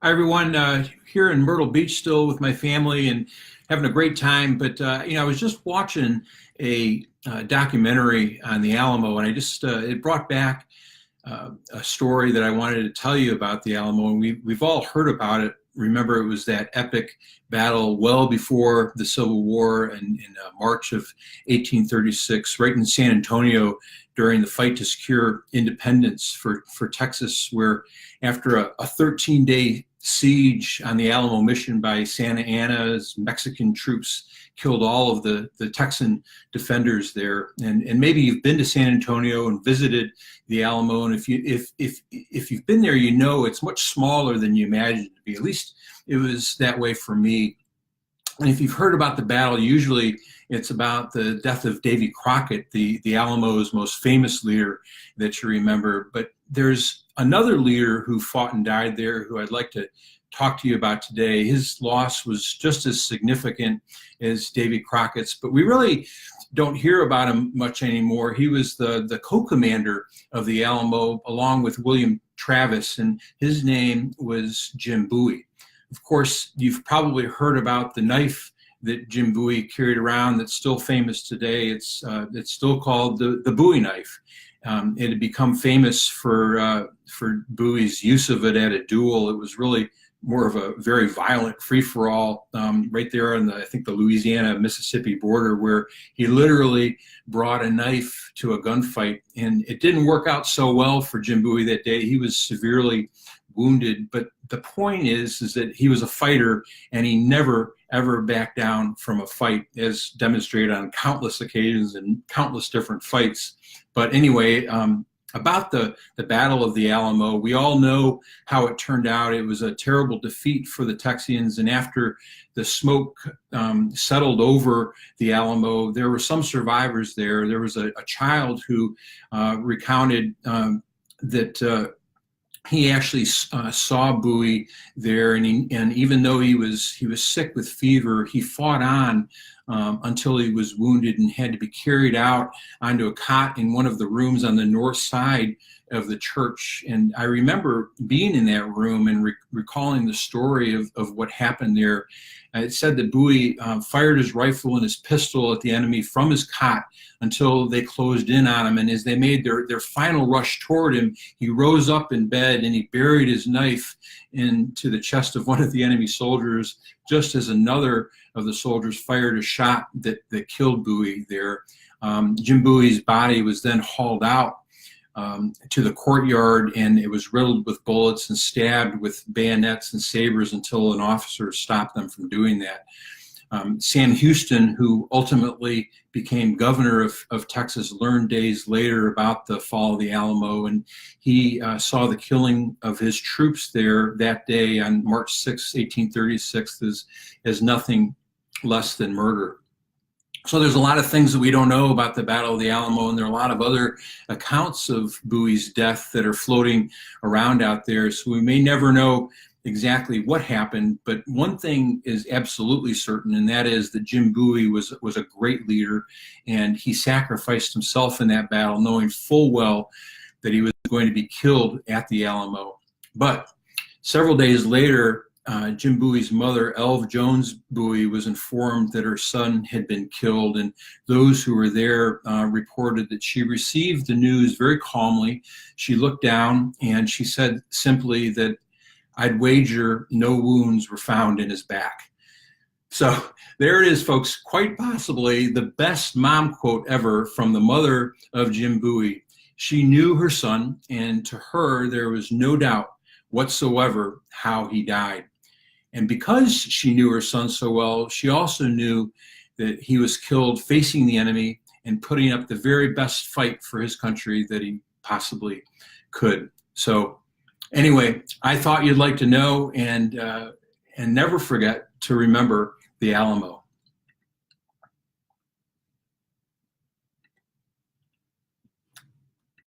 Hi, everyone. Here in Myrtle Beach, still with my family and having a great time. But I was just watching a documentary on the Alamo, and I just it brought back a story that I wanted to tell you about the Alamo. And we've all heard about it. Remember, it was that epic battle well before the Civil War, and in March of 1836, right in San Antonio, during the fight to secure independence for Texas, where after a 13-day siege on the Alamo mission by Santa Anna's Mexican troops killed all of the Texan defenders there. And maybe you've been to San Antonio and visited the Alamo, and if you've been there, you know it's much smaller than you imagined it to be. At least it was that way for me. And if you've heard about the battle, usually it's about the death of Davy Crockett, the Alamo's most famous leader that you remember. But there's another leader who fought and died there who I'd like to talk to you about today. His loss was just as significant as Davy Crockett's, but we really don't hear about him much anymore. He was the co-commander of the Alamo along with William Travis, and his name was Jim Bowie. Of course, you've probably heard about the knife that Jim Bowie carried around that's still famous today. It's still called the Bowie knife. It had become famous for Bowie's use of it at a duel. It was really more of a very violent free-for-all right there on I think the Louisiana-Mississippi border, where he literally brought a knife to a gunfight. And it didn't work out so well for Jim Bowie that day. He was severely wounded, but the point is that he was a fighter, and he never ever backed down from a fight, as demonstrated on countless occasions and countless different fights. But anyway, about the Battle of the Alamo, we all know how it turned out. It was a terrible defeat for the Texians, and after the smoke settled over the Alamo, there were some survivors there. There was a child who recounted that he actually saw Bowie there, and even though he was sick with fever, he fought on until he was wounded and had to be carried out onto a cot in one of the rooms on the north side of the church. And I remember being in that room and recalling the story of what happened there. It said that Bowie fired his rifle and his pistol at the enemy from his cot until they closed in on him. And as they made their final rush toward him, he rose up in bed and he buried his knife into the chest of one of the enemy soldiers, just as another of the soldiers fired a shot that killed Bowie there. Jim Bowie's body was then hauled out to the courtyard, and it was riddled with bullets and stabbed with bayonets and sabers until an officer stopped them from doing that. Sam Houston, who ultimately became governor of Texas, learned days later about the fall of the Alamo, and he saw the killing of his troops there that day on March 6, 1836 as nothing less than murder. So there's a lot of things that we don't know about the Battle of the Alamo, and there are a lot of other accounts of Bowie's death that are floating around out there. So we may never know exactly what happened, but one thing is absolutely certain, and that is that Jim Bowie was a great leader, and he sacrificed himself in that battle, knowing full well that he was going to be killed at the Alamo. But several days later, Jim Bowie's mother, Elve Jones Bowie, was informed that her son had been killed, and those who were there reported that she received the news very calmly. She looked down and she said simply that, "I'd wager no wounds were found in his back." So there it is, folks, quite possibly the best mom quote ever from the mother of Jim Bowie. She knew her son, and to her there was no doubt whatsoever how he died. And because she knew her son so well, she also knew that he was killed facing the enemy and putting up the very best fight for his country that he possibly could. So anyway, I thought you'd like to know, and never forget to remember the Alamo.